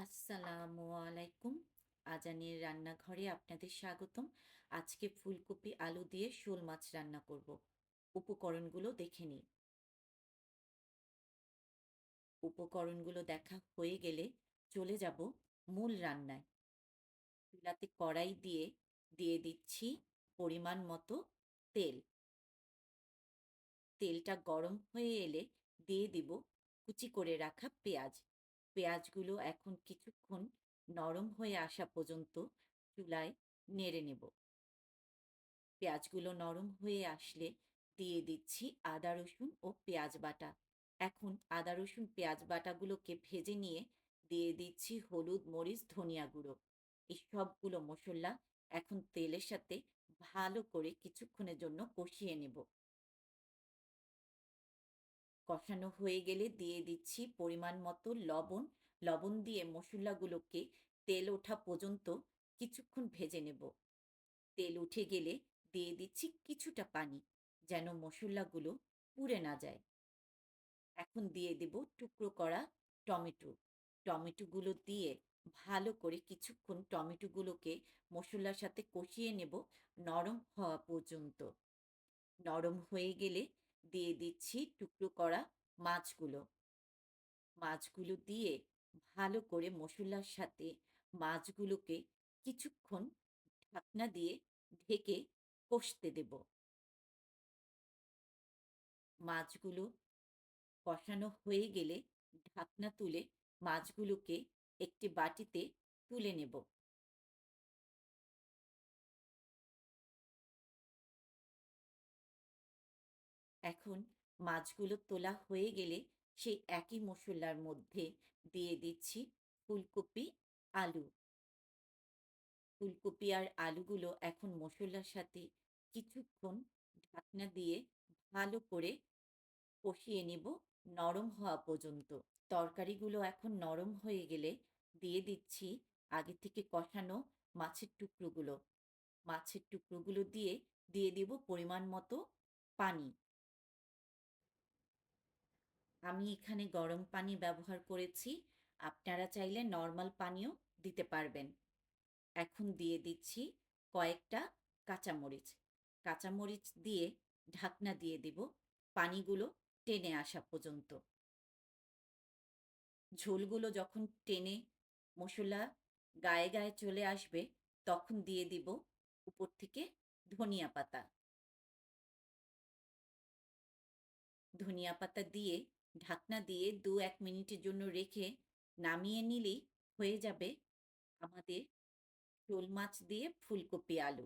আসসালামু আলাইকুম। আজানের রান্নাঘরে আপনাদের স্বাগতম। আজকে ফুলকপি আলু দিয়ে শোল মাছ রান্না করব। উপকরণগুলো দেখে নিই। উপকরণগুলো দেখা হয়ে গেলে চলে যাব মূল রান্নায়। চুলাতে কড়াই দিয়ে দিচ্ছি পরিমাণ মতো তেল। তেলটা গরম হয়ে এলে দিয়ে দিব কুচি করে রাখা পেঁয়াজ। পেঁয়াজগুলো এখন কিছুক্ষণ নরম হয়ে আসা পর্যন্ত চুলায় নেড়ে নেব। পেঁয়াজগুলো নরম হয়ে আসলে দিয়ে দিচ্ছি আদা রসুন ও পেঁয়াজ বাটা। এখন আদা রসুন পেঁয়াজ বাটাগুলোকে ভেজে নিয়ে দিয়ে দিচ্ছি হলুদ মরিচ ধনিয়া গুঁড়ো। এই সবগুলো মশলা এখন তেলের সাথে ভালো করে কিছুক্ষণের জন্য কষিয়ে নেব। কষানো হয়ে গেলে দিয়ে দিচ্ছি পরিমাণ মতো লবণ। লবণ দিয়ে মশলাগুলোকে তেল ওঠা পর্যন্ত কিছুক্ষণ ভেজে নেব। তেল উঠে গেলে দিয়ে দিচ্ছি কিছুটা পানি, যেন মশলাগুলো পুড়ে না যায়। এখন দিয়ে দেব টুকরো করা টমেটো। টমেটোগুলো দিয়ে ভালো করে কিছুক্ষণ টমেটোগুলোকে মশলার সাথে কষিয়ে নেব নরম হওয়া পর্যন্ত। নরম হয়ে গেলে দিয়ে দিচ্ছি টুকরো করা মাছগুলো। মাছগুলো দিয়ে ভালো করে মশলার সাথে মাছগুলোকে কিছুক্ষণ ঢাকনা দিয়ে ঢেকে কষতে দেব। মাছগুলো কষানো হয়ে গেলে ঢাকনা তুলে মাছগুলোকে একটি বাটিতে তুলে নেব। এখন মাছগুলো তোলা হয়ে গেলে সেই একই মশলার মধ্যে দিয়ে দিচ্ছি ফুলকপি, আলু। ফুলকপি আর আলুগুলো এখন মশলার সাথে কিছুক্ষণ ঢাকনা দিয়ে ভালো করে কষিয়ে নেব নরম হওয়া পর্যন্ত। তরকারিগুলো এখন নরম হয়ে গেলে দিয়ে দিচ্ছি আগে থেকে কষানো মাছের টুকরোগুলো। মাছের টুকরোগুলো দিয়ে দেব পরিমাণ মতো পানি। আমি এখানে গরম পানি ব্যবহার করেছি। আপনারা চাইলে নরমাল পানিও দিতে পারবেন। এখন দিয়ে দিচ্ছি কয়েকটা কাঁচামরিচ। কাঁচামরিচ দিয়ে ঢাকনা দিয়ে দেব পানিগুলো টেনে আসা পর্যন্ত। ঝোলগুলো যখন টেনে মশলা গায়ে চলে আসবে, তখন দিয়ে দিব উপর থেকে ধনিয়া পাতা। ধনিয়া পাতা দিয়ে ঢাকনা দিয়ে ২-১ মিনিটের জন্য রেখে নামিয়ে নিলেই হয়ে যাবে আমাদের শোল মাছ দিয়ে ফুলকপি আলু।